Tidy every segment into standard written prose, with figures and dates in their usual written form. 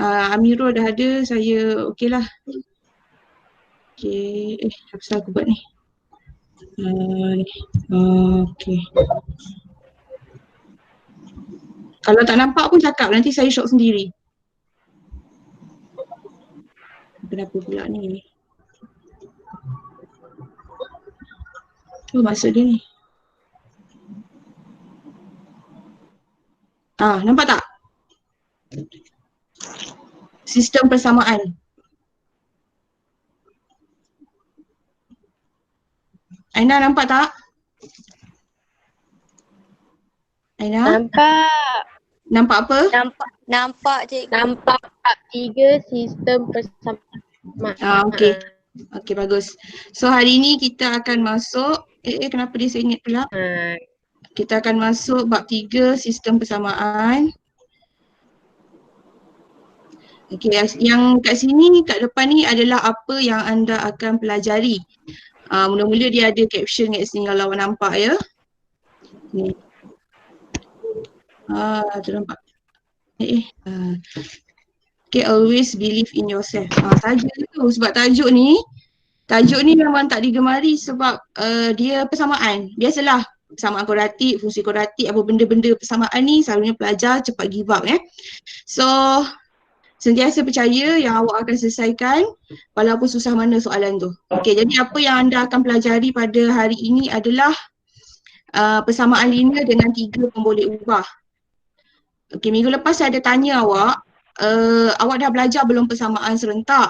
Amirul dah ada, saya okey lah. Okey, apa pasal aku buat ni? Okey. Kalau tak nampak pun cakap, nanti saya shock sendiri. Kenapa pula ni? Apa maksud dia ni? Nampak tak? Sistem persamaan. Aina nampak tak? Aina? Nampak. Nampak apa? Nampak cikgu. Nampak bab 3 sistem persamaan. Okey. Okey, bagus. So hari ni kita akan masuk, kenapa dia sengit pula? Kita akan masuk bab 3 sistem persamaan. Okey, yang kat sini, kat depan ni adalah apa yang anda akan pelajari. Mula-mula dia ada caption kat sini kalau awak nampak ya. Ni. Ternampak. Okay, always believe in yourself. Tajuk tu, sebab tajuk ni memang tak digemari sebab dia persamaan. Biasalah persamaan kuadratik, fungsi kuadratik, apa benda-benda persamaan ni selalunya pelajar cepat give up So, sentiasa percaya yang awak akan selesaikan walaupun susah mana soalan tu. Okay, jadi apa yang anda akan pelajari pada hari ini adalah persamaan linear dengan 3 pemboleh ubah. Okay, minggu lepas saya ada tanya awak, awak dah belajar belum persamaan serentak?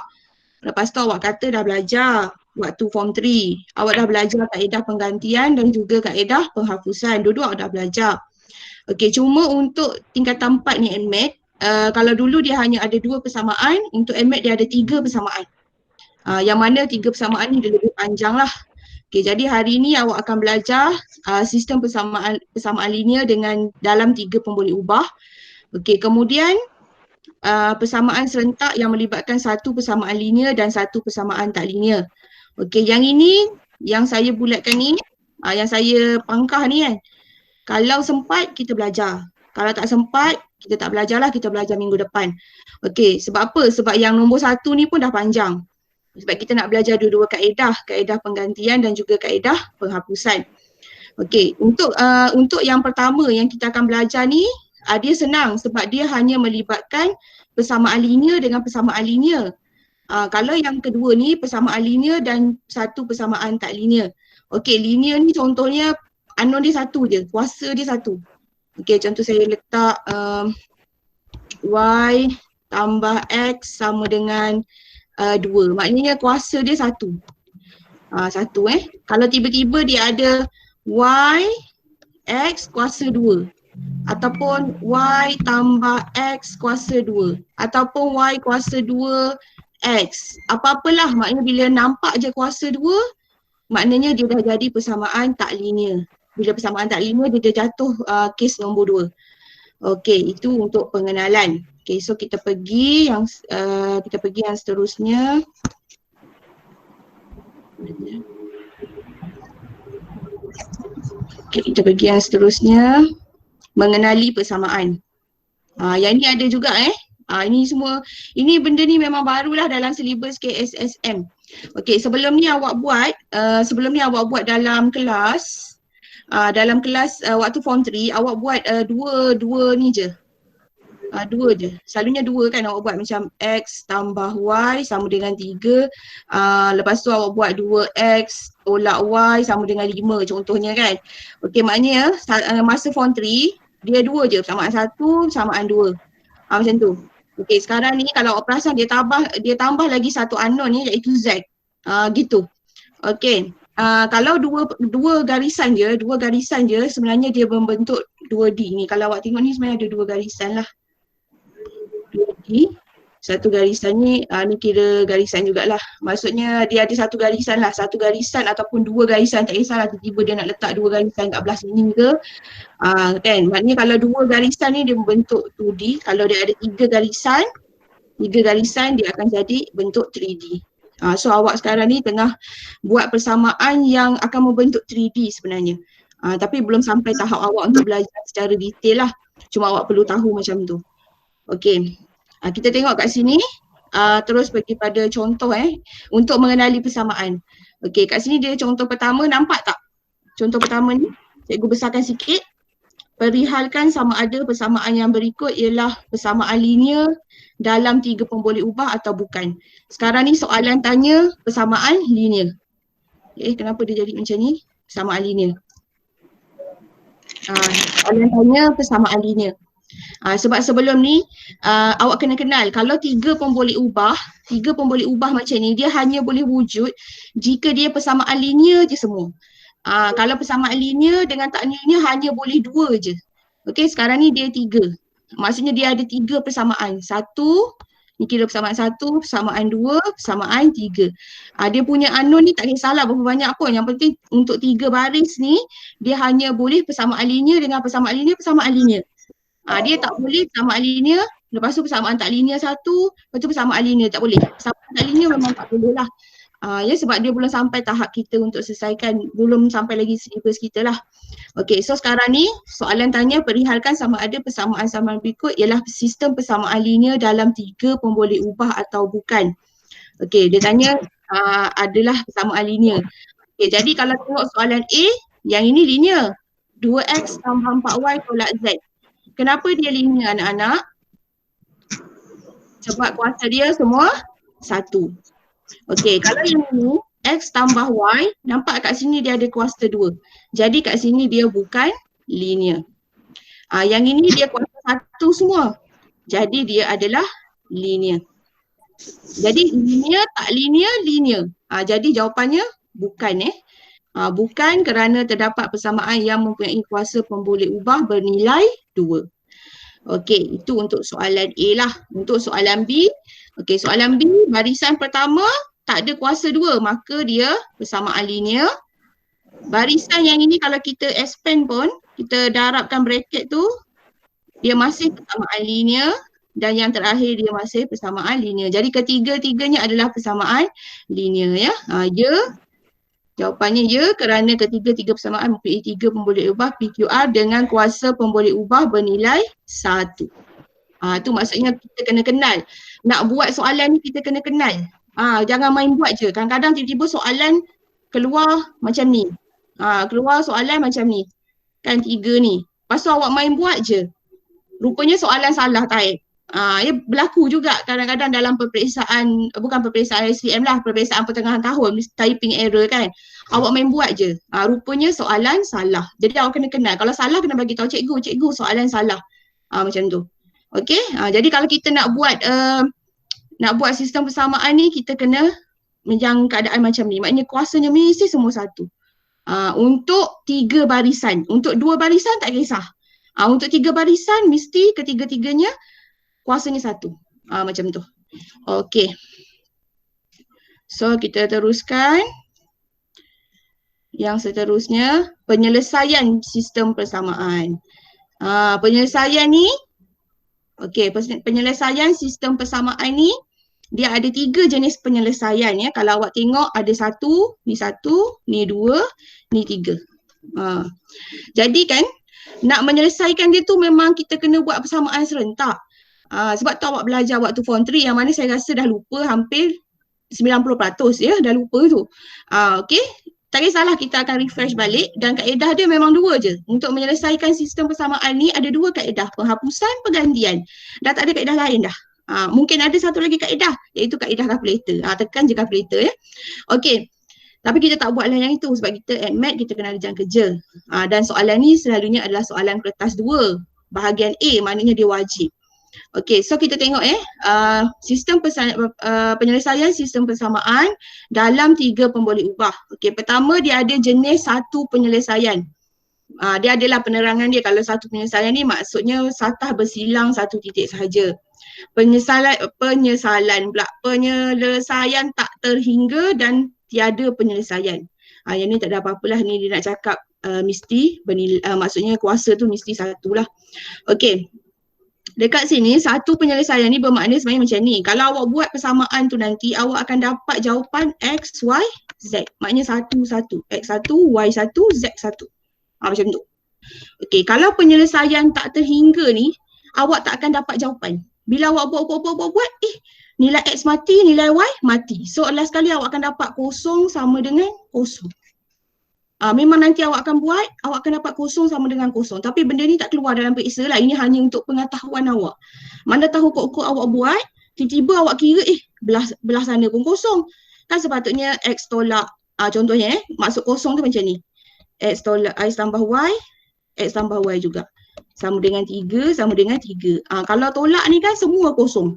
Lepas tu awak kata dah belajar waktu form 3. Awak dah belajar kaedah penggantian dan juga kaedah penghapusan. Dua-dua awak dah belajar. Okey, cuma untuk tingkatan 4 ni NMAT, kalau dulu dia hanya ada 2 persamaan, untuk NMAT dia ada 3 persamaan. Yang mana 3 persamaan ni dia lebih panjang lah. Okey, jadi hari ni awak akan belajar sistem persamaan linear dengan dalam 3 pemboleh ubah. Okey, kemudian persamaan serentak yang melibatkan satu persamaan linear dan satu persamaan tak linear. Okey, yang ini yang saya bulatkan ni, yang saya pangkah ni kan. Kalau sempat kita belajar. Kalau tak sempat kita tak belajarlah, kita belajar minggu depan. Okey, sebab apa? Sebab yang nombor 1 ni pun dah panjang. Sebab kita nak belajar dua-dua kaedah, kaedah penggantian dan juga kaedah penghapusan. Okey, untuk yang pertama yang kita akan belajar ni, dia senang sebab dia hanya melibatkan persamaan linear dengan persamaan linear. Kalau yang kedua ni persamaan linear dan satu persamaan tak linear. Okey, linear ni contohnya unknown dia satu je, kuasa dia satu. Okey, contoh saya letak y tambah x sama dengan 2. Maknanya kuasa dia satu. Satu Kalau tiba-tiba dia ada y x kuasa 2 ataupun y tambah x kuasa 2 ataupun y kuasa 2 x, apa-apalah, maknanya bila nampak je kuasa 2 maknanya dia dah jadi persamaan tak linear. Bila persamaan tak linear dia dah jatuh kes nombor 2. Okey, itu untuk pengenalan. Okey, so kita pergi yang seterusnya. Okey, kita pergi yang seterusnya. Mengenali persamaan. Yang ni ada juga ini semua, ini benda ni memang barulah dalam silibus KSSM. Okey, sebelum ni awak buat dalam kelas waktu form 3 awak buat dua ni je. Dua je. Selalunya 2 kan awak buat macam x tambah y sama dengan 3. Lepas tu awak buat 2x tolak y sama dengan 5 contohnya kan. Okey, maknanya masa form 3 dia 2 je, persamaan 1, persamaan 2. Macam tu. Okey, sekarang ni kalau awak perasan dia tambah lagi satu unknown ni iaitu z. Gitu. Okey. Kalau dua garisan je sebenarnya dia membentuk 2D ni. Kalau awak tengok ni sebenarnya ada 2 garisan lah. 2D. Satu garisan ni kira garisan jugalah. Maksudnya dia ada satu garisan ataupun 2 garisan, tak kisahlah tiba-tiba dia nak letak 2 garisan kat belah sini ke. Kan, maknanya kalau 2 garisan ni dia membentuk 2D, kalau dia ada 3 garisan dia akan jadi bentuk 3D. So awak sekarang ni tengah buat persamaan yang akan membentuk 3D sebenarnya. Tapi belum sampai tahap awak untuk belajar secara detail lah. Cuma awak perlu tahu macam tu. Okey. Kita tengok kat sini, terus pergi pada contoh untuk mengenali persamaan. Okey, kat sini dia contoh pertama, nampak tak? Contoh pertama ni, cikgu besarkan sikit. Perihalkan sama ada persamaan yang berikut ialah persamaan linear dalam 3 pemboleh ubah atau bukan. Sekarang ni soalan tanya persamaan linear. Kenapa dia jadi macam ni? Persamaan linear. Soalan tanya persamaan linear. Sebab sebelum ni awak kena kenal kalau 3 pemboleh ubah macam ni dia hanya boleh wujud jika dia persamaan linear je semua. Kalau persamaan linear dengan tak linear hanya boleh 2 je. Okey, sekarang ni dia 3. Maksudnya dia ada 3 persamaan. 1, ni kira persamaan 1, persamaan 2, persamaan 3. Dia punya unknown ni tak kisahlah berapa banyak pun. Yang penting untuk 3 baris ni dia hanya boleh persamaan linear dengan persamaan linear. Dia tak boleh persamaan linear, lepas tu persamaan tak linear 1, lepas tu persamaan linear tak boleh. Persamaan tak linear memang tak boleh lah. Sebab dia belum sampai tahap kita untuk selesaikan, belum sampai lagi syllabus kita lah. Okey, so sekarang ni soalan tanya perihalkan sama ada persamaan sama berikut ialah sistem persamaan linear dalam 3 pemboleh ubah atau bukan. Okey, dia tanya adalah persamaan linear. Okey, jadi kalau tengok soalan A, yang ini linear. 2x tambah 4y tolak z. Kenapa dia linear anak-anak? Sebab kuasa dia semua 1. Okey, kalau yang ini x tambah y, nampak kat sini dia ada kuasa 2. Jadi kat sini dia bukan linear. Yang ini dia kuasa 1 semua. Jadi dia adalah linear. Jadi linear tak linear, linear. Jadi jawapannya bukan bukan kerana terdapat persamaan yang mempunyai kuasa pemboleh ubah bernilai 2. Okey, itu untuk soalan A lah. Untuk soalan B, okey, soalan B barisan pertama tak ada kuasa 2, maka dia persamaan linear. Barisan yang ini kalau kita expand pun, kita darabkan bracket tu, dia masih persamaan linear. Dan yang terakhir dia masih persamaan linear. Jadi ketiga-tiganya adalah persamaan linear ya. Jawapannya ya, kerana ketiga-tiga persamaan mempunyai 3 pemboleh ubah PQR dengan kuasa pemboleh ubah bernilai 1. Tu maksudnya kita kena kenal. Nak buat soalan ni kita kena kenal. Jangan main buat je. Kadang-kadang tiba-tiba soalan keluar macam ni. Keluar soalan macam ni. Kan 3 ni. Lepas tu awak main buat je. Rupanya soalan salah type. Berlaku juga kadang-kadang dalam peperiksaan, bukan peperiksaan SPM lah, peperiksaan pertengahan tahun, typing error kan. Awak main buat je. Rupanya soalan salah. Jadi awak kena kenal. Kalau salah kena bagi tahu cikgu soalan salah. Macam tu. Okey. Jadi kalau kita nak buat sistem persamaan ni, kita kena yang keadaan macam ni. Maknanya kuasanya mesti semua 1. Untuk 3 barisan. Untuk 2 barisan tak kisah. Untuk 3 barisan mesti ketiga-tiganya kuasanya 1. Macam tu. Okey. So kita teruskan. Yang seterusnya, penyelesaian sistem persamaan. Penyelesaian ni, okey, penyelesaian sistem persamaan ni, dia ada 3 jenis penyelesaian ya. Kalau awak tengok ada 1, ni 2, ni 3. Jadi kan, nak menyelesaikan dia tu memang kita kena buat persamaan serentak. Sebab tu awak belajar waktu form 3 yang mana saya rasa dah lupa hampir 90% ya, dah lupa tu. Okey, tak kisahlah, kita akan refresh balik dan kaedah dia memang 2 je. Untuk menyelesaikan sistem persamaan ni ada 2 kaedah, penghapusan, pergantian. Dah tak ada kaedah lain dah. Mungkin ada satu lagi kaedah iaitu kaedah kalkulator. Tekan je kalkulator ya. Okey. Tapi kita tak buatlah yang itu sebab kita admit kita kena ada jam kerja. Dan soalan ni selalunya adalah soalan kertas 2. Bahagian A maknanya dia wajib. Okey, so kita tengok sistem penyelesaian sistem persamaan dalam 3 pemboleh ubah. Okey, pertama dia ada jenis 1 penyelesaian. Dia adalah penerangan dia. Kalau 1 penyelesaian ni maksudnya satah bersilang 1 titik sahaja. Penyelesaian tak terhingga dan tiada penyelesaian. Yang ni tak ada apa-apalah, ni dia nak cakap mesti maksudnya kuasa tu mesti 1 lah. Okey. Dekat sini 1 penyelesaian ni bermakna sebenarnya macam ni. Kalau awak buat persamaan tu nanti awak akan dapat jawapan X, Y, Z. Maknanya 1, 1. X1, Y1, Z1. Macam tu. Okey, kalau penyelesaian tak terhingga ni awak tak akan dapat jawapan. Bila awak buat, nilai X mati, nilai Y mati. So last kali awak akan dapat kosong sama dengan kosong. Memang nanti awak akan buat, awak akan dapat kosong sama dengan kosong. Tapi benda ni tak keluar dalam periksa lah. Ini hanya untuk pengetahuan awak. Mana tahu kok awak buat, tiba-tiba awak kira, belah sana pun kosong. Kan sepatutnya X tolak, contohnya maksud kosong tu macam ni. X tolak X tambah Y, X tambah Y juga. Sama dengan 3, sama dengan 3. Kalau tolak ni kan semua kosong.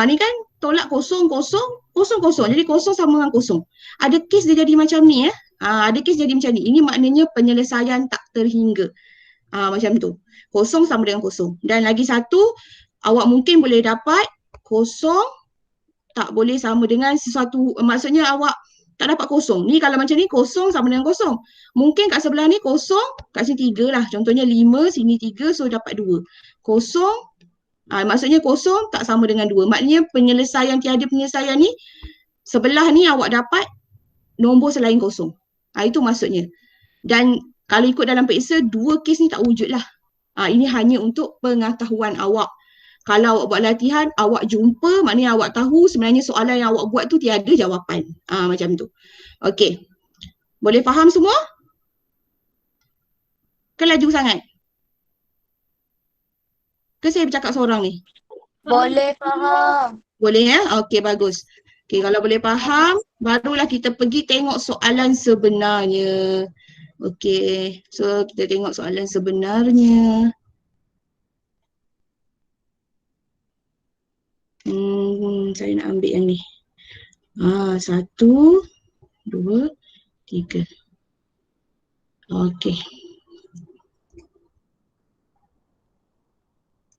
Ni kan tolak kosong, kosong, kosong, kosong. Jadi kosong sama dengan kosong. Ada kes dia jadi macam ni ada kes jadi macam ni. Ini maknanya penyelesaian tak terhingga. Macam tu. Kosong sama dengan kosong. Dan lagi satu, awak mungkin boleh dapat kosong tak boleh sama dengan sesuatu. Maksudnya awak tak dapat kosong. Ni kalau macam ni kosong sama dengan kosong. Mungkin kat sebelah ni kosong, kat sini 3 lah. Contohnya 5, sini 3, so dapat 2. Kosong, maksudnya kosong tak sama dengan 2. Maknanya tiada penyelesaian ni, sebelah ni awak dapat nombor selain kosong. Itu maksudnya. Dan kalau ikut dalam periksa, 2 kes ni tak wujud lah. Ini hanya untuk pengetahuan awak. Kalau awak buat latihan, awak jumpa, maknanya awak tahu sebenarnya soalan yang awak buat tu tiada jawapan. Macam tu. Okey. Boleh faham semua? Ke laju sangat? Ke saya bercakap seorang ni? Boleh faham. Boleh Okey, bagus. Okey, kalau boleh faham, barulah kita pergi tengok soalan sebenarnya. Okey, so kita tengok soalan sebenarnya. Saya nak ambil yang ni. 1, 2, 3. Okey.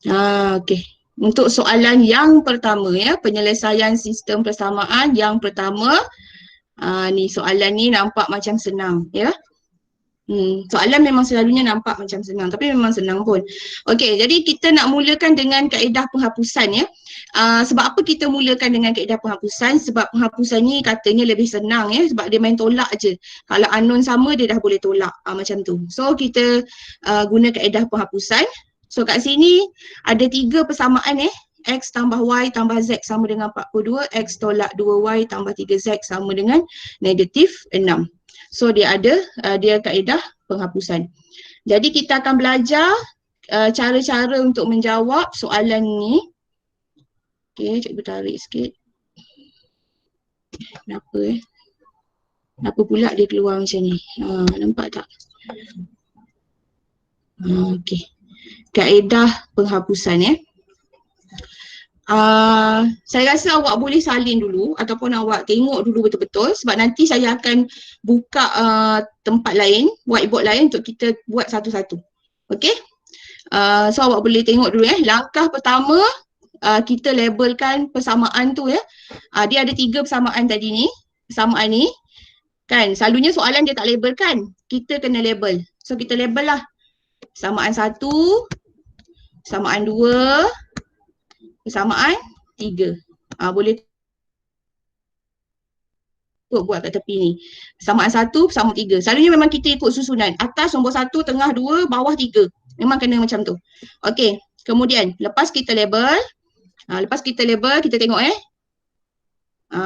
Okey. Untuk soalan yang pertama penyelesaian sistem persamaan yang pertama. Ni soalan ni nampak macam senang soalan memang selalunya nampak macam senang, tapi memang senang pun. Okey, jadi kita nak mulakan dengan kaedah penghapusan sebab apa kita mulakan dengan kaedah penghapusan? Sebab penghapusan ni katanya lebih senang sebab dia main tolak je. Kalau unknown sama dia dah boleh tolak macam tu. So kita guna kaedah penghapusan. So kat sini ada 3 persamaan X tambah Y tambah Z sama dengan 42, X tolak 2Y tambah 3Z sama dengan negatif 6. So dia ada kaedah penghapusan. Jadi kita akan belajar cara-cara untuk menjawab soalan ni. Okey, cikgu tarik sikit. Kenapa Kenapa pula dia keluar macam ni? Nampak tak? Okey. Kaedah penghapusan saya rasa awak boleh salin dulu ataupun awak tengok dulu betul-betul sebab nanti saya akan buka tempat lain, whiteboard lain untuk kita buat satu-satu. Okey? So awak boleh tengok dulu Langkah pertama kita labelkan persamaan tu dia ada 3 persamaan tadi ni. Persamaan ni kan selalunya soalan dia tak label kan. Kita kena label. So kita label lah. Persamaan 1, persamaan 2, persamaan 3. Boleh buat kat tepi ni. Persamaan 1, persamaan 3. Selalunya memang kita ikut susunan. Atas nombor 1, tengah 2, bawah 3. Memang kena macam tu. Okey. Kemudian lepas kita label, kita tengok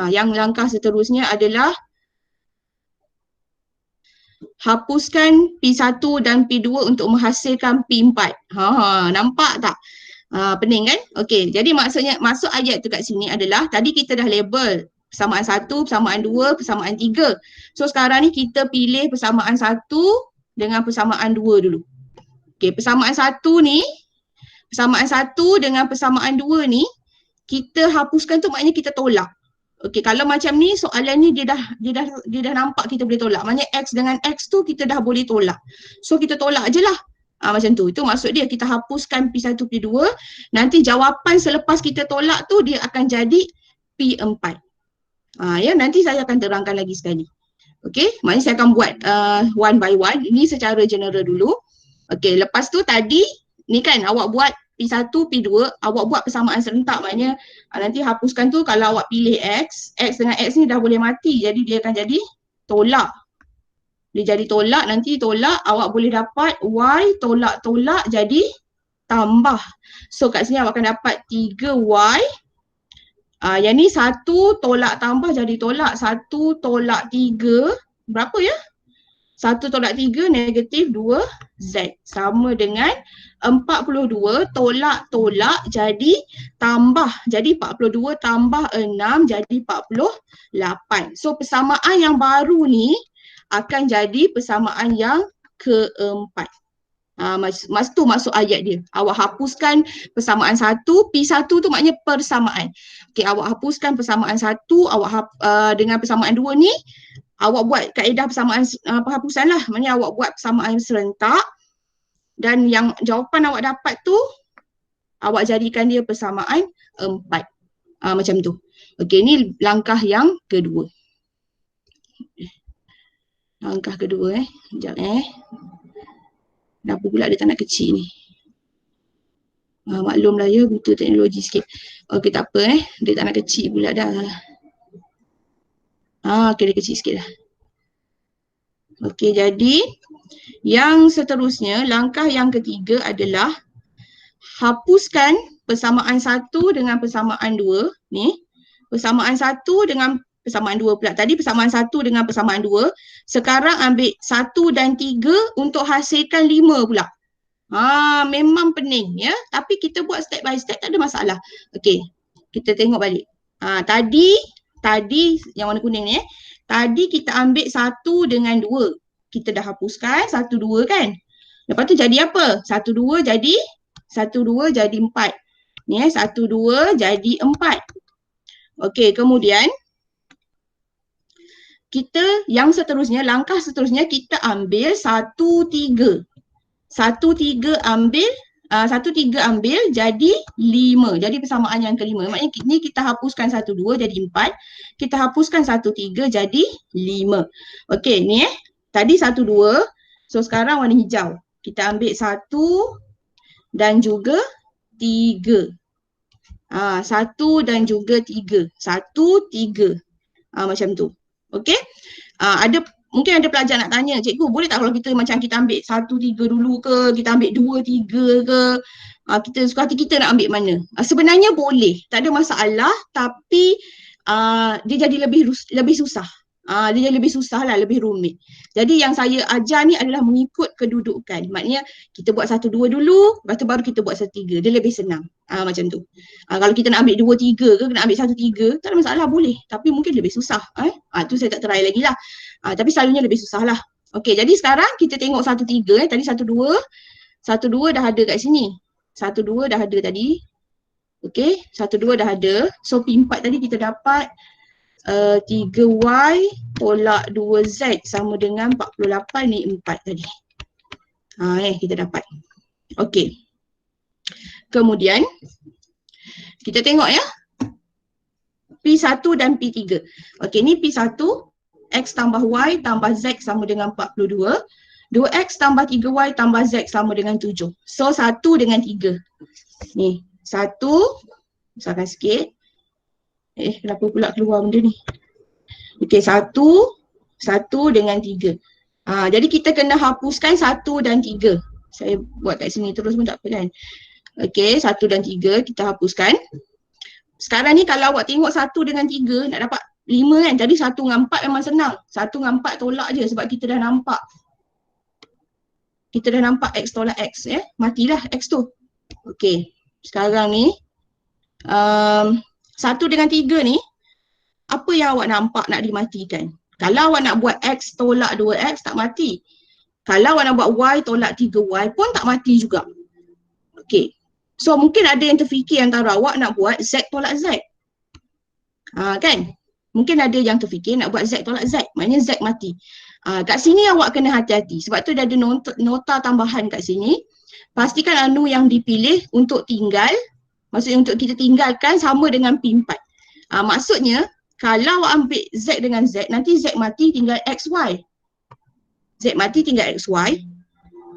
yang langkah seterusnya adalah hapuskan P1 dan P2 untuk menghasilkan P4. Nampak tak? Pening kan? Okey, jadi maksud ayat tu kat sini adalah tadi kita dah label persamaan 1, persamaan 2, persamaan 3. So sekarang ni kita pilih persamaan 1 dengan persamaan 2 dulu. Okey, persamaan 1 ni, persamaan 1 dengan persamaan 2 ni kita hapuskan tu maknanya kita tolak. Okey, kalau macam ni soalan ni dia dah nampak kita boleh tolak. Maknanya X dengan X tu kita dah boleh tolak. So kita tolak je lah. Macam tu. Itu maksud dia kita hapuskan P1, P2. Nanti jawapan selepas kita tolak tu dia akan jadi P4. Nanti saya akan terangkan lagi sekali. Okey, maknanya saya akan buat one by one. Ini secara general dulu. Okey, lepas tu tadi ni kan awak buat P1, P2, awak buat persamaan serentak maknanya nanti hapuskan tu kalau awak pilih X dengan X ni dah boleh mati. Jadi dia akan jadi tolak. Dia jadi tolak, nanti tolak awak boleh dapat Y tolak-tolak jadi tambah. So kat sini awak akan dapat 3Y. Yang ni 1 tolak tambah jadi tolak. 1 tolak 3. Berapa ya? 1 tolak 3 negatif 2Z. Sama dengan 42 tolak jadi tambah. Jadi 42 tambah 6 jadi 48. So persamaan yang baru ni akan jadi persamaan yang keempat. Tu maksud ayat dia. Awak hapuskan persamaan 1, P1 tu maknanya persamaan. Okey, awak hapuskan persamaan 1, dengan persamaan 2 ni, awak buat kaedah persamaan penghapusan lah. Maknanya awak buat persamaan serentak dan yang jawapan awak dapat tu, awak jadikan dia persamaan 4. Macam tu. Okey, ni langkah yang kedua. Langkah kedua Sekejap Kenapa pula dia tak nak kecil ni? Maklumlah ya, butuh teknologi sikit. Okey, tak apa dia tak nak kecil pula dah. Okey, dia kecil sikit dah. Okey, jadi yang seterusnya, langkah yang ketiga adalah hapuskan persamaan 1 dengan persamaan 2 ni. Persamaan 1 dengan persamaan 2 pula. Tadi persamaan 1 dengan persamaan 2. Sekarang ambil 1 dan 3 untuk hasilkan 5 pula. Memang pening ya. Tapi kita buat step by step, tak ada masalah. Okey, kita tengok balik. Tadi yang warna kuning ni tadi kita ambil 1 dengan 2. Kita dah hapuskan 1, 2 kan. Lepas tu jadi apa? 1, 2 jadi 4. Ni 1, 2 jadi 4. Okey, kemudian kita yang seterusnya, langkah seterusnya kita ambil 1, 3. 1, 3 ambil jadi 5. Jadi persamaan yang kelima. Maknanya ni kita hapuskan 1, 2 jadi 4. Kita hapuskan 1, 3 jadi 5. Okey, ni tadi 1, 2. So sekarang warna hijau. Kita ambil 1 dan juga 3. 1 dan juga 3. 1, 3. Macam tu. Okey. Mungkin ada pelajar nak tanya, cikgu boleh tak kalau kita macam kita ambil 1, 3 dulu ke, kita ambil 2, 3 ke, kita suka hati kita nak ambil mana? Sebenarnya boleh, tak ada masalah, tapi dia jadi lebih susah. Dia jadi lebih susah lah, lebih rumit. Jadi yang saya ajar ni adalah mengikut kedudukan. Maknanya kita buat 1, 2 dulu, lepas tu baru kita buat 1, 3. Dia lebih senang. Macam tu. Kalau kita nak ambil 2, 3 ke, nak ambil 1, 3, tak ada masalah, boleh. Tapi mungkin lebih susah. Tu saya tak try lagi lah. Tapi selalunya lebih susah lah. Okey, jadi sekarang kita tengok 1, 3. Tadi 1, 2. 1, 2 dah ada kat sini. 1, 2 dah ada tadi. Okey, 1, 2 dah ada. So P4 tadi kita dapat 3Y tolak 2Z sama dengan 48 ni 4 tadi. Kita dapat. Okey. Kemudian kita tengok ya. P1 dan P3. Okey, ni P1, X tambah Y tambah Z sama dengan 42. 2X tambah 3Y tambah Z sama dengan 7. So 1 dengan 3. Ni 1, besarkan sikit. Kenapa pula keluar benda ni? Okey, 1 dengan 3. Jadi kita kena hapuskan 1 dan 3. Saya buat kat sini terus pun tak apa kan. Okey, 1 dan 3 kita hapuskan. Sekarang ni kalau awak tengok 1 dengan 3 nak dapat 5 kan. Tadi 1 dengan 4 memang senang. 1 dengan 4 tolak je sebab kita dah nampak. Kita dah nampak X tolak X ya. Matilah X tu. Okey, sekarang ni 1 dengan 3 ni, apa yang awak nampak nak dimatikan? Kalau awak nak buat X tolak 2X tak mati. Kalau awak nak buat Y tolak 3Y pun tak mati juga. Okey. So mungkin ada yang terfikir antara awak nak buat Z tolak Z. Kan? Mungkin ada yang terfikir nak buat Z tolak Z. Maknanya Z mati. Kat sini awak kena hati-hati. Sebab tu dia ada nota tambahan kat sini. Pastikan anu yang dipilih untuk tinggal. Maksudnya untuk kita tinggalkan sama dengan P4. Maksudnya kalau awak ambil Z dengan Z, nanti Z mati tinggal XY. Z mati tinggal XY.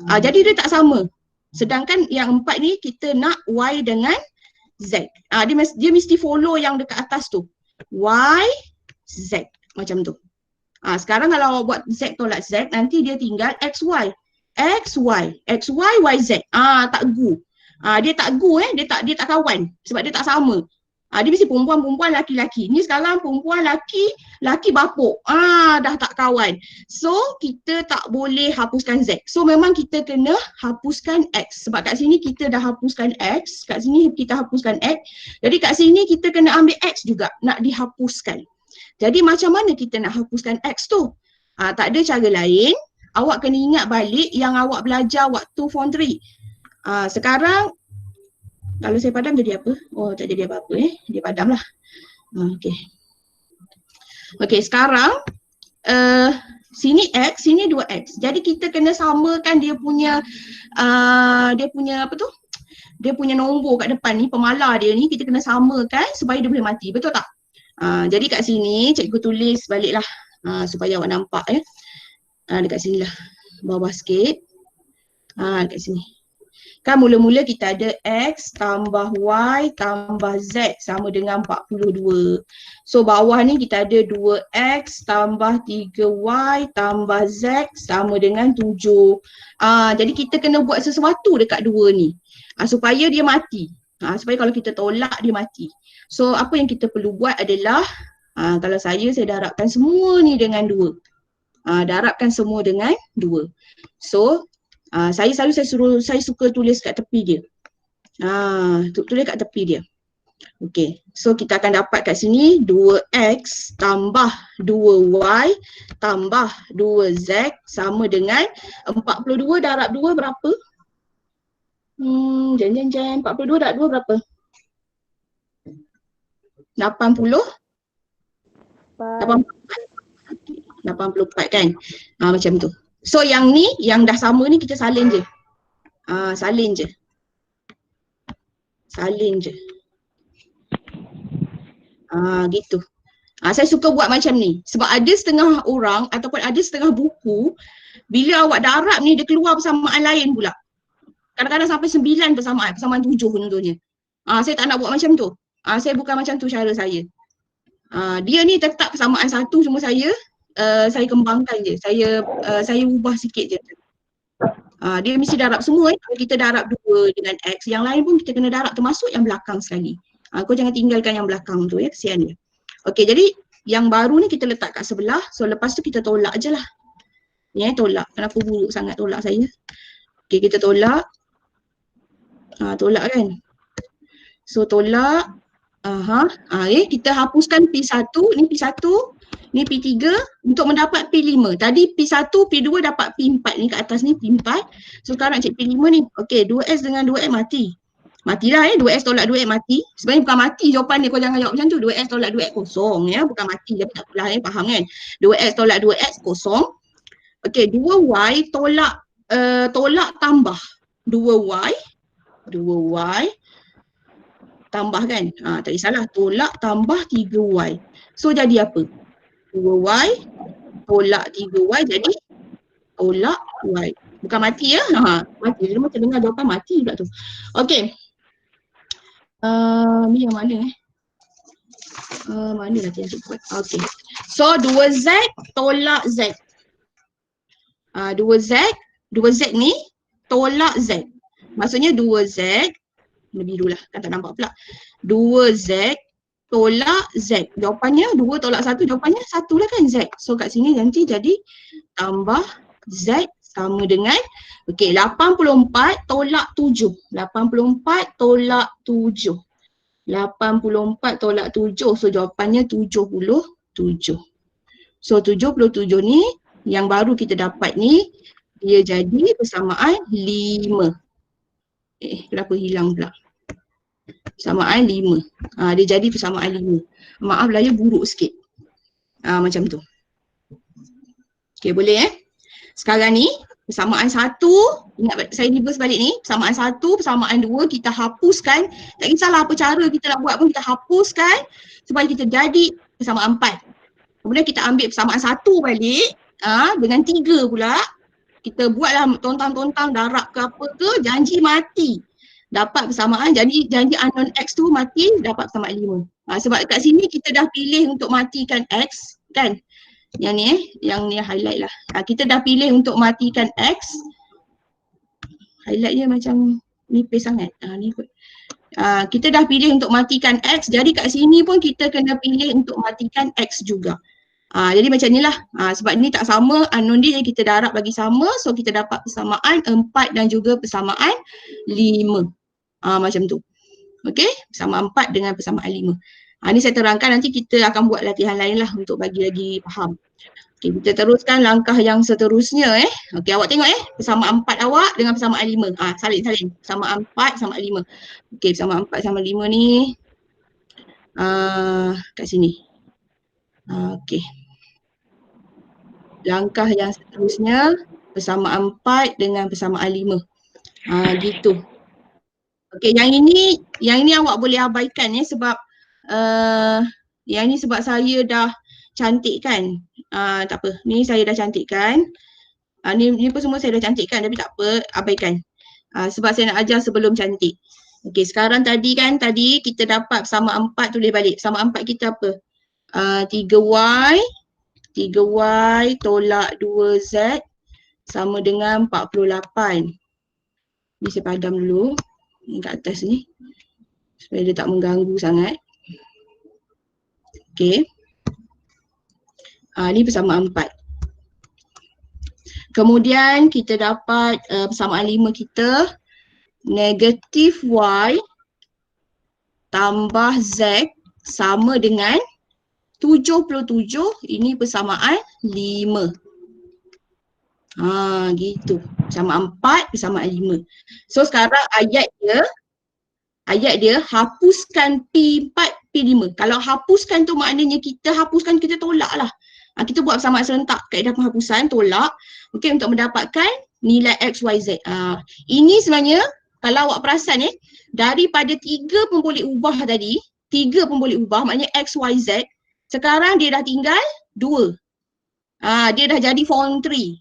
Jadi dia tak sama. Sedangkan yang 4 ni kita nak Y dengan Z. Dia mesti follow yang dekat atas tu. Y, Z. Macam tu. Sekarang kalau awak buat Z tolak Z, nanti dia tinggal XY. XY, Y, Z. Tak gu. Dia tak go dia tak kawan sebab dia tak sama. Dia mesti perempuan laki-laki. Ni sekarang perempuan laki bapuk. Dah tak kawan. So kita tak boleh hapuskan Z. So memang kita kena hapuskan X. Sebab kat sini kita dah hapuskan X, kat sini kita hapuskan X. Jadi kat sini kita kena ambil X juga nak dihapuskan. Jadi macam mana kita nak hapuskan X tu? Tak ada cara lain. Awak kena ingat balik yang awak belajar waktu form 3. Sekarang kalau saya padam jadi apa? Oh, tak jadi apa-apa Dia padam lah. Okey, sekarang sini X, sini 2X. Jadi kita kena samakan dia punya apa tu? Dia punya nombor kat depan ni, pemalar dia ni kita kena samakan supaya dia boleh mati. Betul tak? Jadi kat sini cikgu tulis baliklah supaya awak nampak dekat sini lah. Bawah sikit. Dekat sini. Kan mula-mula kita ada X tambah Y tambah Z sama dengan 42. So bawah ni kita ada 2X tambah 3Y tambah Z sama dengan 7. Jadi kita kena buat sesuatu dekat 2 ni supaya dia mati. Supaya kalau kita tolak dia mati. So apa yang kita perlu buat adalah kalau saya darabkan semua ni dengan 2. Darabkan semua dengan 2. So saya suka tulis kat tepi dia. Tulis kat tepi dia. Okey. So kita akan dapat kat sini 2X tambah 2Y tambah 2Z sama dengan 42 darab 2 berapa? 42 darab 2 berapa? 84 kan? Macam tu. So yang ni, yang dah sama ni kita salin je. Salin je. Gitu. Saya suka buat macam ni. Sebab ada setengah orang ataupun ada setengah buku, bila awak darab ni dia keluar persamaan lain pula. Kadang-kadang sampai 9 persamaan 7 contohnya. Saya tak nak buat macam tu. Saya bukan macam tu cara saya. Dia ni tetap persamaan 1, cuma saya kembangkan je. Saya ubah sikit je. Dia mesti darab semua. Kalau kita darab 2 dengan X, yang lain pun kita kena darab termasuk yang belakang sekali. Kau jangan tinggalkan yang belakang tu kesian dia. Okey, jadi yang baru ni kita letak kat sebelah. So lepas tu kita tolak je lah. Tolak. Kenapa buruk sangat tolak saya? Okey, kita tolak. Tolak kan? So tolak. Kita hapuskan P1, ni P1. Ni P3 untuk mendapat P5. Tadi P1, P2 dapat P4. Ni kat atas ni P4. So sekarang nak cek P5 ni. Okey, 2S dengan 2X mati. Matilah 2S tolak 2X mati. Sebenarnya bukan mati jawapan dia. Kau jangan jawab macam tu. 2S tolak 2X kosong Bukan mati. Tapi tak apalah faham kan. 2S tolak 2X kosong. Okey, 2Y tolak tambah. 2Y tambah kan. Tak kisahlah. Tolak tambah 3Y. So jadi apa? 2Y tolak 3Y jadi tolak Y. Bukan mati mati. Dia macam dengar jawapan mati pula tu. Okey. Ni yang mana mana nanti yang buat. Okey. So 2Z tolak Z. 2Z ni tolak Z. Maksudnya 2Z ni biru lah kan tak nampak pula. 2Z tolak Z. Jawapannya 2 tolak 1, jawapannya 1 lah kan Z. So kat sini nanti jadi tambah Z sama dengan 84 tolak 7. 84 tolak 7. 84 tolak 7. So jawapannya 77. So 77 ni yang baru kita dapat ni dia jadi persamaan 5. Kenapa hilang pula? Persamaan 5. Dia jadi persamaan 5. Maaf lah buruk sikit. Macam tu. Okey, boleh Sekarang ni persamaan 1, ingat saya reverse balik ni. Persamaan 1, persamaan 2 kita hapuskan. Tak kisahlah apa cara kita nak buat pun kita hapuskan supaya kita jadi persamaan 4. Kemudian kita ambil persamaan 1 balik dengan 3 pula. Kita buatlah tontang-tontang darab ke apa ke, janji mati. Dapat persamaan, janji unknown X tu mati, dapat persamaan 5. Sebab kat sini kita dah pilih untuk matikan X kan. Yang ni yang ni highlight lah. Kita dah pilih untuk matikan X. Highlight dia macam nipis sangat. Ni kot. Kita dah pilih untuk matikan X, jadi kat sini pun kita kena pilih untuk matikan X juga. Jadi macam ni lah, sebab ni tak sama unknown dia, jadi kita darab bagi sama, so kita dapat persamaan 4 dan juga persamaan 5. Macam tu. Okey, persamaan 4 dengan persamaan 5. Ni saya terangkan, nanti kita akan buat latihan lain lah untuk bagi lagi faham. Okey, kita teruskan langkah yang seterusnya Okey, awak tengok persamaan 4 awak dengan persamaan 5. Salin-salin. Persamaan 4 sama 5. Okey, persamaan 4 sama 5 ni kat sini. Okey. Langkah yang seterusnya persamaan 4 dengan persamaan 5. Gitu. Okey, yang ini awak boleh abaikan sebab yang ni sebab saya dah cantikkan. Tak apa. Ni saya dah cantikkan. Ni pun semua saya dah cantikkan, tapi tak apa, abaikan. Sebab saya nak ajar sebelum cantik. Okey, sekarang tadi kita dapat persamaan 4 tulis balik. Persamaan 4 kita apa? 3Y tolak 2Z sama dengan 48. Ni saya padam dulu kat atas ni supaya dia tak mengganggu sangat. Okey. Ni persamaan 4. Kemudian kita dapat persamaan 5 kita, negatif Y tambah Z sama dengan 77, ini persamaan 5. Gitu. Persamaan 4, persamaan 5. So sekarang ayat dia hapuskan P4, P5. Kalau hapuskan tu maknanya kita hapuskan, kita tolak lah. Kita buat persamaan serentak, kaedah penghapusan, tolak. Okey, untuk mendapatkan nilai X, Y, Z. Ini sebenarnya kalau awak perasan daripada 3 pun boleh ubah tadi, 3 pun boleh ubah, maknanya X, Y, Z. Sekarang dia dah tinggal 2. Dia dah jadi form 3.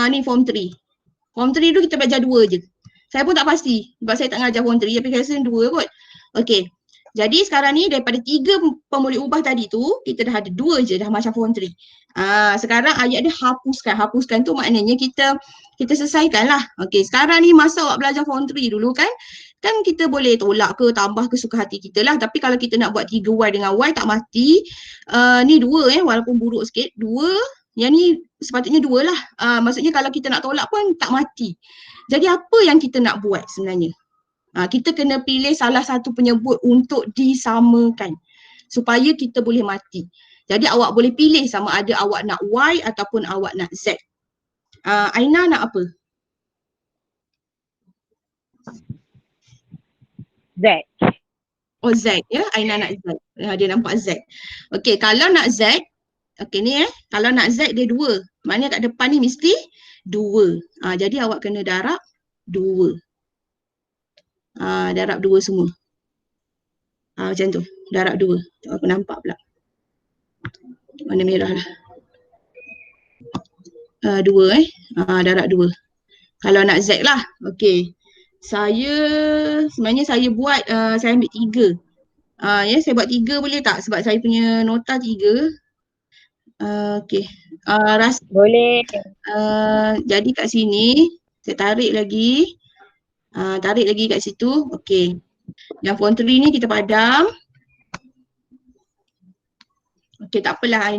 Ni form 3. Form 3 tu kita belajar 2 je. Saya pun tak pasti sebab saya tak ngajar form 3, tapi saya rasa 2 kot. Okey. Jadi sekarang ni daripada 3 pun boleh ubah tadi tu, kita dah ada 2 je, dah macam form 3. Sekarang ayat dia hapuskan. Hapuskan tu maknanya kita selesaikan lah. Okey, sekarang ni masa awak belajar form 3 dulu kan kita boleh tolak ke tambah ke suka hati kita lah. Tapi kalau kita nak buat 3Y dengan Y tak mati, ni 2 walaupun buruk sikit, 2, yang ni sepatutnya 2 lah. Maksudnya kalau kita nak tolak pun tak mati. Jadi apa yang kita nak buat sebenarnya? Kita kena pilih salah satu penyebut untuk disamakan supaya kita boleh mati. Jadi awak boleh pilih sama ada awak nak Y ataupun awak nak Z. Aina nak apa? Z. Oh, Z ya, Aina nak Z. Dia nampak Z. Okey, kalau nak Z, okey ni kalau nak Z dia 2. Maknanya kat depan ni mesti 2. Jadi awak kena darab 2. Darab 2 semua. Macam tu, darab 2. Tak apa nampak pula. Warna merah lah. 2 darab 2. Kalau nak Z lah. Okey. Sebenarnya saya buat, saya ambil 3. Saya buat 3 boleh tak? Sebab saya punya nota 3. Okey. Boleh. Jadi kat sini, saya tarik lagi. Tarik lagi kat situ. Okey. Yang form 3 ni kita padam. Okey, tak apalah.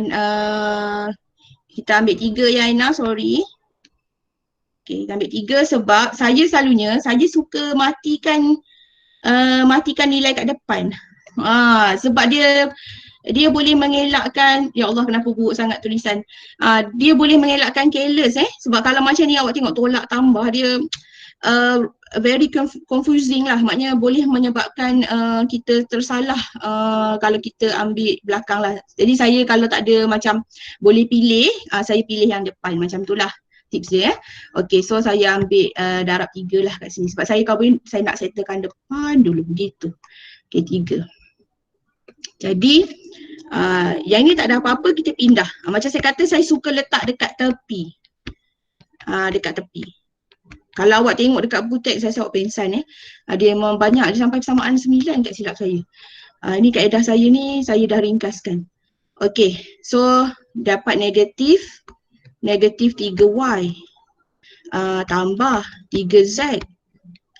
Kita ambil 3 ya Aina, sorry. Okey, kita ambil 3 sebab saya selalunya, saya suka matikan nilai kat depan. Sebab dia boleh mengelakkan, ya Allah kenapa buruk sangat tulisan. Dia boleh mengelakkan careless sebab kalau macam ni awak tengok tolak tambah dia very confusing lah, maknanya boleh menyebabkan kita tersalah kalau kita ambil belakang lah. Jadi saya kalau tak ada macam boleh pilih, saya pilih yang depan, macam tu lah tips dia Okey, so saya ambil darab 3 lah kat sini sebab saya saya nak settlekan depan dulu begitu. Okey, 3. Jadi yang ni tak ada apa-apa, kita pindah. Macam saya kata saya suka letak dekat tepi. Dekat tepi. Kalau awak tengok dekat buku teks saya awak pensan dia memang banyak, dia sampai persamaan 9 tak silap saya. Ni kaedah saya ni saya dah ringkaskan. Okey, so dapat negatif 3Y tambah 3Z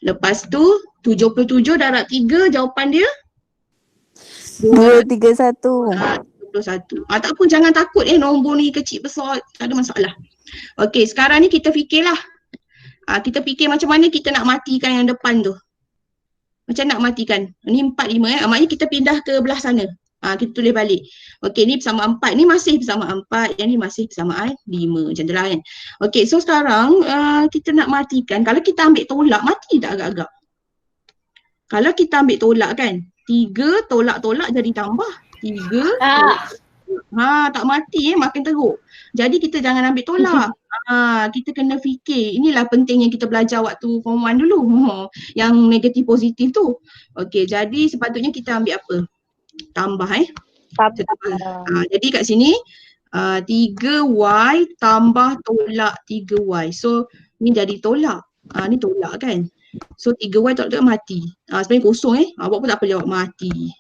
Lepas tu 77 darab 3 jawapan dia 231. 21. Tak apa, jangan takut nombor ni kecil besar, tak ada masalah. Okey, sekarang ni kita fikirlah. Kita fikir macam mana kita nak matikan yang depan tu. Macam nak matikan. Ni 4, 5 maknanya kita pindah ke belah sana. Kita tulis balik. Okey, ni persamaan 4, ni masih persamaan 4, yang ni masih persamaan 5. Macam tu lah kan. Okey, so sekarang kita nak matikan. Kalau kita ambil tolak, mati tak agak-agak? Kalau kita ambil tolak kan, 3 tolak-tolak jadi tambah 3. Tak mati makin teruk. Jadi kita jangan ambil tolak. Kita kena fikir. Inilah penting yang kita belajar waktu form 1 dulu. Yang negatif positif tu. Okey, jadi sepatutnya kita ambil apa? Tambah jadi kat sini 3y tambah tolak 3y. So ni jadi tolak. Ni tolak kan. So 3y tolak mati. Sebenarnya kosong Awak pun tak apa jawab mati.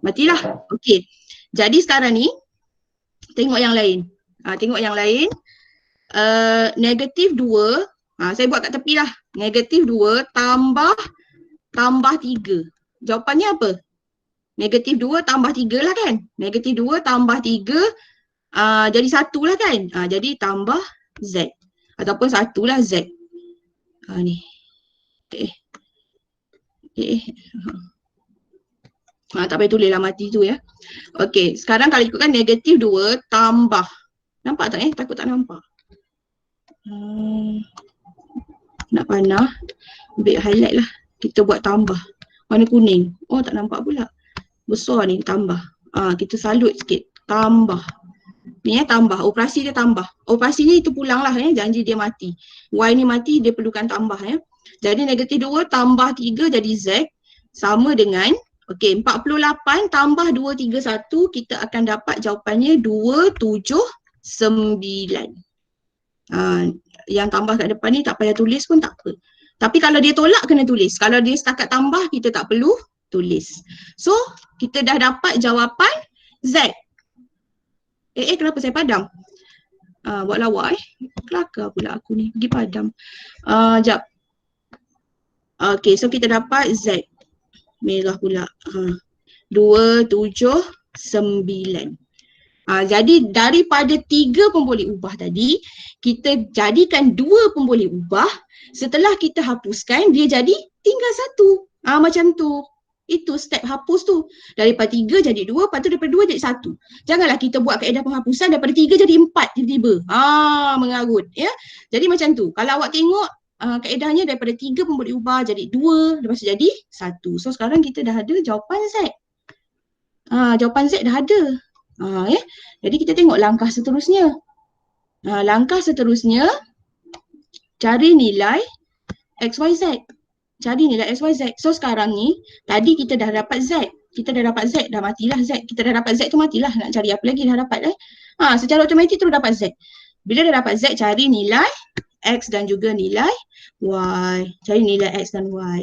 Matilah. Okey. Jadi sekarang ni tengok yang lain. Tengok yang lain. Negatif 2. Saya buat kat tepi lah. Negatif 2 tambah 3. Jawapannya apa? Negatif 2 tambah 3 lah kan? Negatif 2 tambah 3 jadi 1 lah kan? Jadi tambah Z. Ataupun 1 lah Z. Ni. Tak payah tulis lah mati tu ya. Okey, sekarang kalau ikutkan negatif 2 tambah. Nampak tak Takut tak nampak. Nak panah. Ambil highlight lah. Kita buat tambah. Warna kuning. Tak nampak pula. Besar ni tambah. Kita salut sikit. Tambah. Ni tambah. Operasi dia tambah. Operasi ni itu pulang lah janji dia mati. Y ni mati dia perlukan tambah Jadi negatif 2 tambah 3 jadi Z. Sama dengan okey, 48 tambah 231 kita akan dapat jawapannya 279. Yang tambah kat depan ni tak payah tulis pun tak apa. Tapi kalau dia tolak kena tulis. Kalau dia setakat tambah kita tak perlu tulis. So kita dah dapat jawapan Z. Kenapa saya padam? Buat lawak kelakar pula aku ni. Pergi padam. Sekejap. Okey, so kita dapat Z. Merah pula. 279. Jadi daripada 3 pemboleh ubah tadi, kita jadikan 2 pemboleh ubah. Setelah kita hapuskan, dia jadi tinggal 1. Macam tu. Itu step hapus tu. Daripada 3 jadi 2, lepas tu daripada 2 jadi 1. Janganlah kita buat kaedah penghapusan daripada 3 jadi 4 tiba-tiba. Mengarut. Jadi macam tu. Kalau awak tengok, kaedahnya daripada 3 pemboleh ubah jadi 2, lepas tu jadi 1. So sekarang kita dah ada jawapan Z. Jawapan Z dah ada. Jadi kita tengok langkah seterusnya. Langkah seterusnya, cari nilai XYZ. Cari nilai XYZ. So sekarang ni, tadi kita dah dapat Z. Kita dah dapat Z, dah matilah Z. Kita dah dapat Z tu matilah. Nak cari apa lagi dah dapat secara automatik terus dapat Z. Bila dah dapat Z, cari nilai X dan juga nilai Y. Cari nilai X dan Y.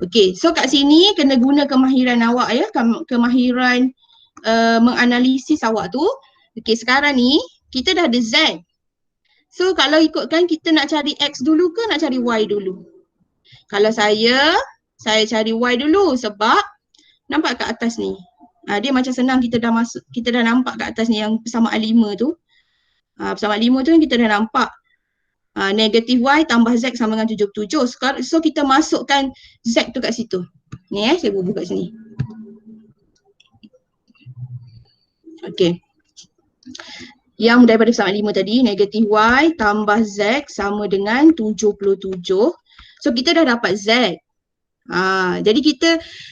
Okey, so kat sini kena guna kemahiran awak kemahiran menganalisis awak tu. Okey, sekarang ni kita dah ada Z. So kalau ikutkan kita nak cari X dulu ke nak cari Y dulu? Kalau saya cari Y dulu sebab nampak kat atas ni. Dia macam senang kita dah nampak kat atas ni yang persamaan 5 tu. Persamaan 5 tu kita dah nampak. Negatif Y tambah Z sama dengan 77. So kita masukkan Z tu kat situ. Ni saya bubuh kat sini. Okey. Yang daripada persamaan 5 tadi, negatif Y tambah Z sama dengan 77. So kita dah dapat Z. Jadi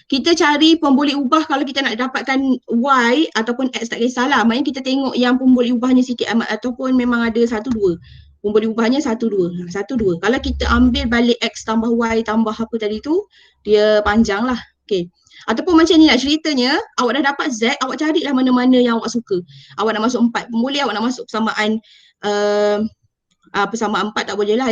kita cari pemboleh ubah kalau kita nak dapatkan Y ataupun X tak kisahlah. Maksudnya kita tengok yang pemboleh ubahnya sikit amat ataupun memang ada 1, 2. Pemboleh ubahnya 1, 2. 1, 2. Kalau kita ambil balik X tambah Y tambah apa tadi tu, dia panjang lah. Okay. Ataupun macam ni lah ceritanya, awak dah dapat Z, awak carilah mana-mana yang awak suka. Awak nak masuk 4 pemboleh, awak nak masuk persamaan persamaan 4 tak boleh lah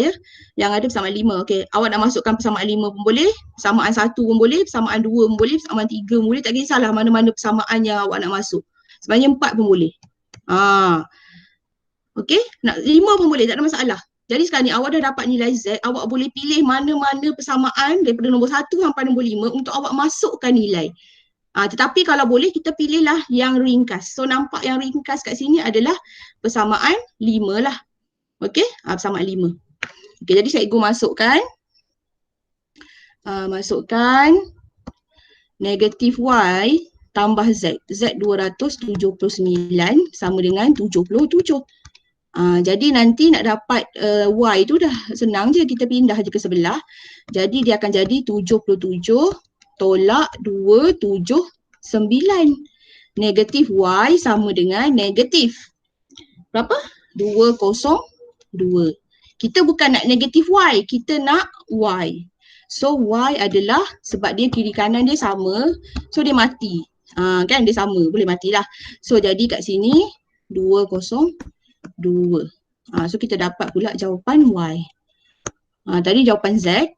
Yang ada persamaan 5. Okey, awak nak masukkan persamaan 5 pun boleh, persamaan 1 pun boleh, persamaan 2 pun boleh, persamaan 3 pun boleh, tak kisahlah mana-mana persamaan yang awak nak masuk. Sebenarnya 4 pun boleh. Okey, nak 5 pun boleh, tak ada masalah. Jadi sekarang ni awak dah dapat nilai Z, awak boleh pilih mana-mana persamaan daripada nombor 1 sampai nombor 5 untuk awak masukkan nilai. Tetapi kalau boleh kita pilihlah yang ringkas. So nampak yang ringkas kat sini adalah persamaan 5 lah. Okey, persamaan 5. Okey, jadi cikgu masukkan. Masukkan negatif Y tambah Z. Z 279 sama dengan 77. Jadi nanti nak dapat Y tu dah senang je, kita pindah je ke sebelah. Jadi dia akan jadi 77 tolak 279. Negatif Y sama dengan negatif berapa? 202. Kita bukan nak negatif Y, kita nak Y. So Y adalah, sebab dia kiri kanan dia sama, so dia mati. Kan dia sama, boleh matilah. So jadi kat sini 202. So kita dapat pula jawapan Y. Tadi jawapan Z.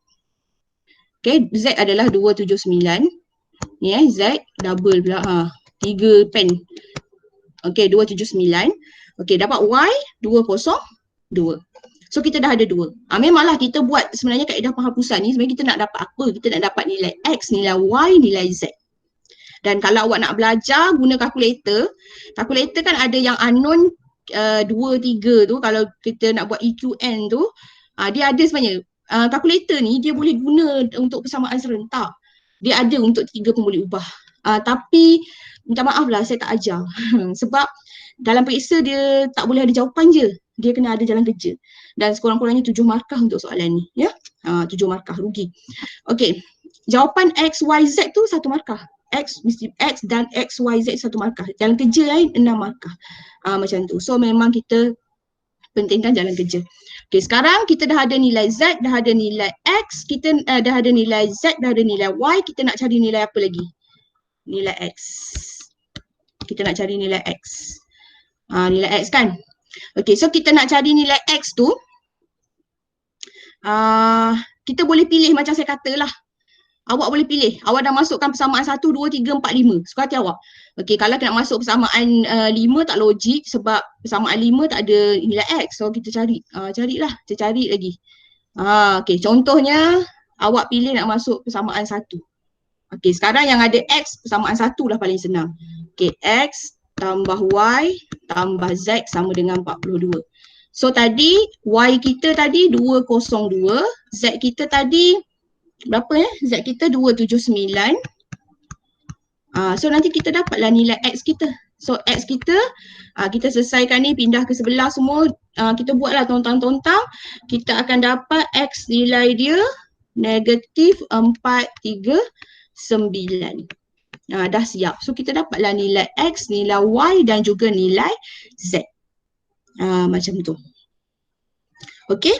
Okay, Z adalah 279. Ni Z double pula. 3 pen. Okay, 279. Okay, dapat Y 202. So kita dah ada 2. Memanglah kita buat sebenarnya kaedah penghapusan ni sebenarnya kita nak dapat apa? Kita nak dapat nilai X, nilai Y, nilai Z. Dan kalau awak nak belajar guna kalkulator, kalkulator kan ada yang unknown 2, 3 tu. Kalau kita nak buat EQN tu, dia ada sebenarnya. Kalkulator ni dia boleh guna untuk persamaan serentak. Dia ada untuk 3 pun boleh ubah. Tapi minta maaf lah saya tak ajar. Sebab dalam periksa dia tak boleh ada jawapan je. Dia kena ada jalan kerja. Dan sekurang-kurangnya 7 markah untuk soalan ni. Ya, 7 markah, rugi. Okey, jawapan X, Y, Z tu 1 markah. X dan X, Y, Z 1 markah. Jalan kerja lain 6 markah. Macam tu. So memang kita pentingkan jalan kerja. Okey, sekarang kita dah ada nilai Z, dah ada nilai X, kita dah ada nilai Z, dah ada nilai Y, kita nak cari nilai apa lagi? Nilai X. Kita nak cari nilai X. Nilai X kan? Okey, so kita nak cari nilai X tu, kita boleh pilih macam saya katalah. Awak boleh pilih. Awak dah masukkan persamaan 1, 2, 3, 4, 5. Suka hati awak. Okey, kalau nak masuk persamaan 5 tak logik sebab persamaan 5 tak ada nilai X. So kita cari. Carilah. Kita cari lagi. Okey, contohnya awak pilih nak masuk persamaan 1. Okey, sekarang yang ada X, persamaan 1 dah paling senang. Okey, X tambah Y tambah Z sama dengan 42. So tadi Y kita tadi 202, Z kita tadi berapa ya? Z kita 279. So nanti kita dapatlah nilai X kita. So X kita, kita selesaikan ni, pindah ke sebelah semua, kita buatlah tontang-tontang. Kita akan dapat X nilai dia negatif 439. Dah siap. So kita dapatlah nilai X, nilai Y dan juga nilai Z. Macam tu. Okey.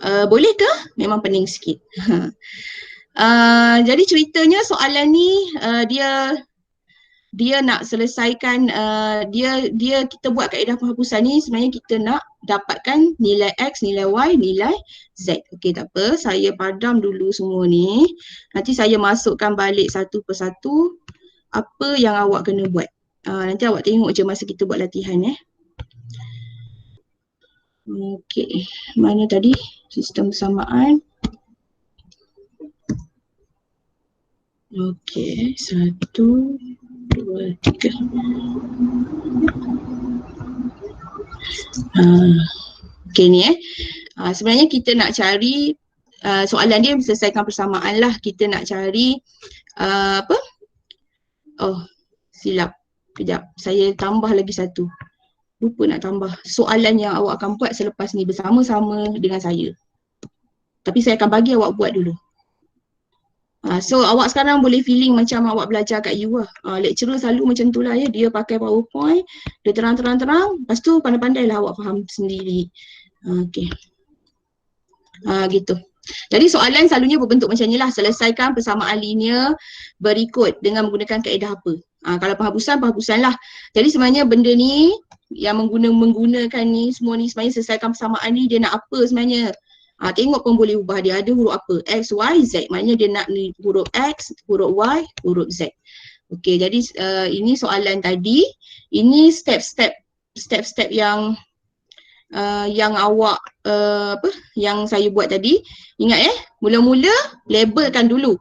Boleh ke? Memang pening sikit. Jadi ceritanya soalan ni dia nak selesaikan, kita buat kaedah penghapusan ni sebenarnya kita nak dapatkan nilai X, nilai Y, nilai Z. Okey, tak apa, saya padam dulu semua ni. Nanti saya masukkan balik satu persatu apa yang awak kena buat. Nanti awak tengok je masa kita buat latihan . Okey, mana tadi sistem persamaan? Okey, 1, 2, 3. Okey ni sebenarnya kita nak cari soalan dia selesaikan persamaan lah. Kita nak cari apa? Oh, silap. Kejap, saya tambah lagi satu. Lupa nak tambah. Soalan yang awak akan buat selepas ni bersama-sama dengan saya. Tapi saya akan bagi awak buat dulu. So awak sekarang boleh feeling macam awak belajar kat you lah. Lecturer selalu macam tu lah ya. Dia pakai PowerPoint, dia terang-terang, lepas tu pandai-pandai lah awak faham sendiri. Okay. Gitu. Jadi soalan selalunya berbentuk macam ni lah. Selesaikan persamaan linear berikut dengan menggunakan kaedah apa. Kalau penghapusan lah. Jadi sebenarnya benda ni yang menggunakan ni semua ni sebenarnya selesaikan persamaan ni dia nak apa sebenarnya. Tengok pun boleh ubah, dia ada huruf apa, X, Y, Z. Maknanya dia nak ni huruf X, huruf Y, huruf Z. Okey, jadi ini soalan tadi. Ini step-step yang yang awak yang saya buat tadi. Ingat mula-mula labelkan dulu.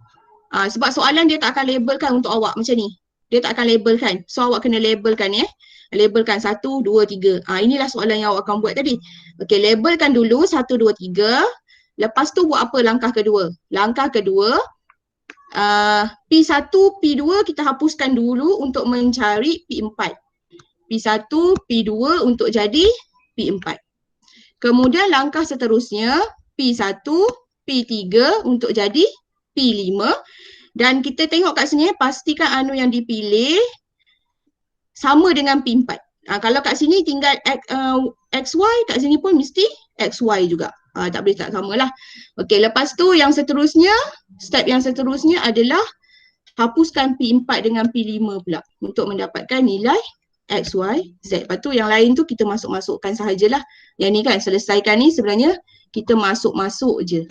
Sebab soalan dia tak akan labelkan untuk awak macam ni. Dia tak akan labelkan. So awak kena labelkan Labelkan 1, 2, 3. Inilah soalan yang awak akan buat tadi. Okey, labelkan dulu 1, 2, 3. Lepas tu buat apa langkah kedua? Langkah kedua, P1, P2 kita hapuskan dulu untuk mencari P4. P1, P2 untuk jadi P4. Kemudian langkah seterusnya, P1, P3 untuk jadi P5. Dan kita tengok kat sini, pastikan anu yang dipilih sama dengan P4. Kalau kat sini tinggal XY, kat sini pun mesti XY juga. Tak boleh tak sama lah. Okey, lepas tu yang seterusnya, step yang seterusnya adalah hapuskan P4 dengan P5 pula untuk mendapatkan nilai X, Y, Z. Lepas tu yang lain tu kita masuk-masukkan sahajalah. Yang ni kan selesaikan ni sebenarnya kita masuk-masuk je.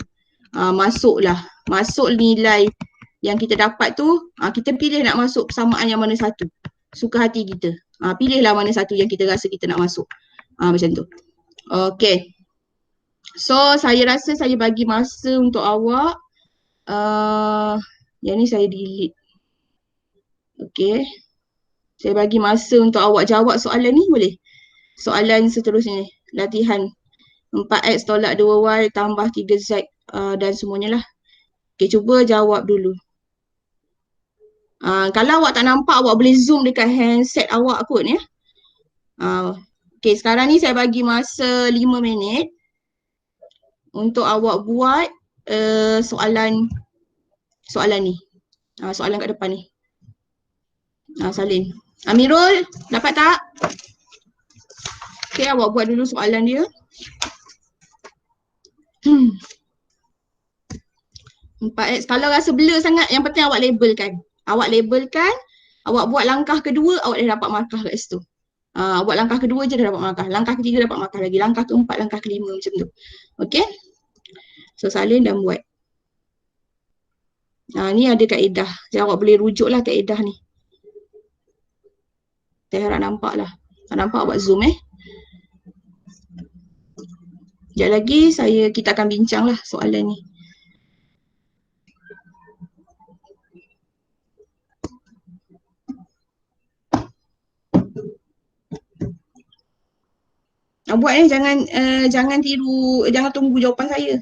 Masuk nilai yang kita dapat tu, kita pilih nak masuk persamaan yang mana satu. Suka hati kita. Pilihlah mana satu yang kita rasa kita nak masuk. Macam tu. Okay. So saya rasa saya bagi masa untuk awak. Yang ni saya delete. Okay. Saya bagi masa untuk awak jawab soalan ni boleh? Soalan seterusnya ni. Latihan 4X tolak 2Y tambah 3Z dan semuanya lah. Okay, cuba jawab dulu. Kalau awak tak nampak, awak boleh zoom dekat handset awak kot ya. Okay, sekarang ni saya bagi masa 5 minit untuk awak buat soalan ni. Soalan kat depan ni. Salin. Amirul, dapat tak? Okay, awak buat dulu soalan dia. 4X. Kalau rasa blur sangat, yang penting awak labelkan. Awak labelkan, awak buat langkah kedua, awak dah dapat markah kat situ. Buat langkah kedua je dah dapat markah. Langkah ketiga dapat markah lagi. Langkah keempat, langkah kelima macam tu. Okay? So, salin dan buat. Ni ada kaedah. Jadi awak boleh rujuk lah kaedah ni. Saya harap nampak lah. Tak nampak awak zoom Sekejap lagi kita akan bincang lah soalan ni. Buat jangan tiru, jangan tunggu jawapan saya.